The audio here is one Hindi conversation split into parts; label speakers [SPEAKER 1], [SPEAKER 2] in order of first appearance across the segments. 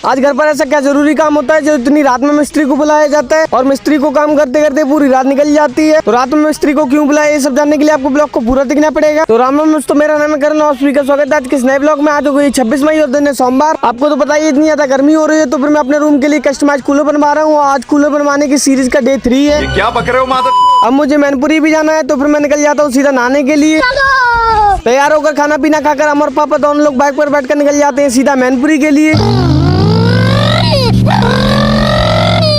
[SPEAKER 1] आज घर पर ऐसा क्या जरूरी काम होता है जो इतनी रात में मिस्त्री को बुलाया जाता है और मिस्त्री को काम करते करते पूरी रात निकल जाती है। तो रात में मिस्त्री को क्यों बुलाया, ये सब जानने के लिए आपको ब्लॉग को पूरा देखना पड़ेगा। तो राम राम दोस्तों, मेरा नाम है करण और सभी का स्वागत है आज के नए ब्लॉग में। आज हो गई 26 मई और दिन है सोमवार। आपको तो पता ही इतनी ज्यादा गर्मी हो रही है, तो फिर मैं अपने रूम के लिए कस्टमाइज कूलर बनवा रहा हूँ। आज कूलर बनवाने की सीरीज का डे 3 है।
[SPEAKER 2] क्या बक रहे हो माता?
[SPEAKER 1] अब मुझे मैनपुरी भी जाना है, तो फिर मैं निकल जाता हूँ सीधा नहाने के लिए। तैयार होकर खाना पीना खाकर अमर पापा दोनों लोग बाइक पर बैठकर निकल जाते हैं सीधा मैनपुरी के लिए।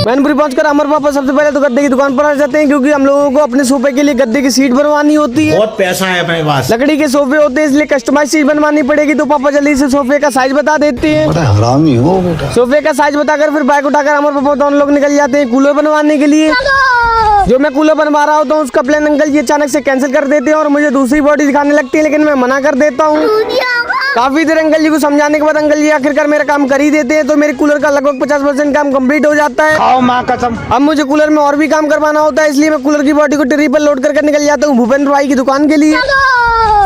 [SPEAKER 1] मैनपुरी पहुंचकर अमर पापा सबसे पहले तो गद्दे की दुकान पर आ जाते हैं, क्योंकि हम लोगों को अपने सोफे के लिए गद्दे की सीट बनवानी होती है।
[SPEAKER 3] बहुत पैसा है अपने पास।
[SPEAKER 1] लकड़ी के सोफे होते हैं, इसलिए कस्टमाइज सीट बनवानी पड़ेगी। तो पापा जल्दी से सोफे का साइज बता देते हैं।
[SPEAKER 3] हरामी हो बेटा।
[SPEAKER 1] सोफे का साइज बताकर फिर बाइक उठाकर अमर पापा दोनों लोग निकल जाते हैं कूलर बनवाने के लिए। जो मैं कूलर बनवा रहा होता हूँ उसका प्लान अंकल जी अचानक से कैंसिल कर देते हैं और मुझे दूसरी बॉडी दिखाने लगती है, लेकिन मैं मना कर देता हूँ। काफी देर अंकल जी को समझाने के बाद अंकल जी आखिरकार मेरा काम कर ही देते हैं। तो मेरे कूलर का लगभग 50% काम कंप्लीट हो जाता है।
[SPEAKER 3] आओ माँ कसम।
[SPEAKER 1] अब मुझे कूलर में और भी काम करवाना होता है, इसलिए मैं कूलर की बॉडी को ट्रिपल लोड करके निकल जाता हूँ भूपेंद्र भाई की दुकान के लिए।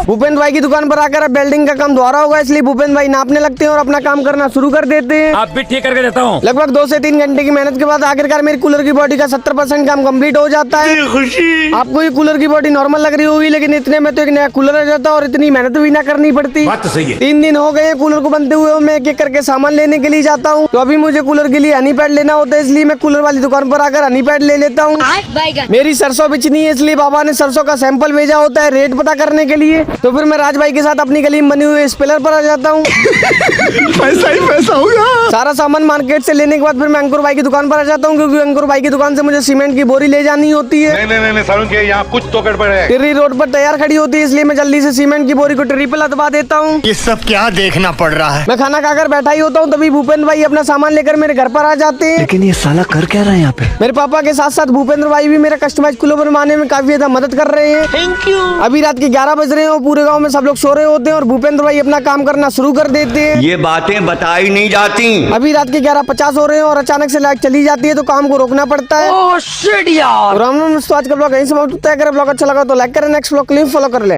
[SPEAKER 1] भूपेंद्र भाई की दुकान पर आकर अब वेल्डिंग का काम दोहरा होगा, इसलिए भूपेंद्र भाई नापने लगते हैं और अपना काम करना शुरू कर देते हैं।
[SPEAKER 4] आप भी ठीक करके देता हूँ।
[SPEAKER 1] लगभग 2 से 3 घंटे की मेहनत के बाद आखिरकार मेरी कूलर की बॉडी का 70% काम कंप्लीट हो जाता है।
[SPEAKER 3] खुशी।
[SPEAKER 1] आपको ये कूलर की बॉडी नॉर्मल लग रही होगी, लेकिन इतने में तो एक नया कूलर आ जाता है और इतनी मेहनत भी ना करनी पड़ती।
[SPEAKER 4] बात तो सही है।
[SPEAKER 1] 3 दिन हो गए कूलर को बनते हुए, मैं एक एक करके सामान लेने के लिए जाता हूँ। तो अभी मुझे कूलर के लिए हनी पैड लेना होता है, इसलिए मैं कूलर वाली दुकान पर आकर हनी पैड ले लेता हूँ। मेरी सरसों बिचनी है, इसलिए बाबा ने सरसों का सैंपल भेजा होता है रेट पता करने के लिए। तो फिर मैं राज भाई के साथ अपनी गली में बनी हुई स्पेलर पर आ जाता हूँ।
[SPEAKER 3] पैसा ही पैसा होगा।
[SPEAKER 1] सारा सामान मार्केट से लेने के बाद फिर मैं अंकुर भाई की दुकान पर आ जाता हूँ, क्योंकि अंकुर भाई की दुकान से मुझे सीमेंट की बोरी ले जानी होती है।
[SPEAKER 2] नहीं सारुण के यहाँ कुछ तो गड़बड़ है।
[SPEAKER 1] टिर्री रोड पर तैयार खड़ी होती है, इसलिए मैं जल्दी से सीमेंट की बोरी को ट्रिपल दबा देता हूँ।
[SPEAKER 3] ये सब क्या देखना पड़ रहा है।
[SPEAKER 1] मैं खाना खाकर बैठा ही होता हूँ, तभी भूपेंद्र भाई अपना सामान लेकर मेरे घर पर आ जाते हैं।
[SPEAKER 3] लेकिन ये साला कर क्या रहा है यहाँ पे।
[SPEAKER 1] मेरे पापा के साथ साथ भूपेंद्र भाई भी मेरा कस्टमाइज कूलर बनवाने में काफी ज्यादा मदद कर रहे हैं। Thank you. अभी रात के 11 बज रहे हैं और पूरे गाँव में सब लोग सो रहे होते हैं और भूपेंद्र भाई अपना काम करना शुरू कर देते हैं।
[SPEAKER 5] ये बातें बताई नहीं जाती।
[SPEAKER 1] अभी रात के 11:50 हो रहे हैं और अचानक से लाइट चली जाती है, तो काम को रोकना पड़ता है। राम राम दोस्तों, आज का ब्लॉग यहीं समाप्त होता है। अगर ब्लॉग अच्छा लगा तो लाइक करें, नेक्स्ट ब्लॉग के लिए फॉलो कर ले।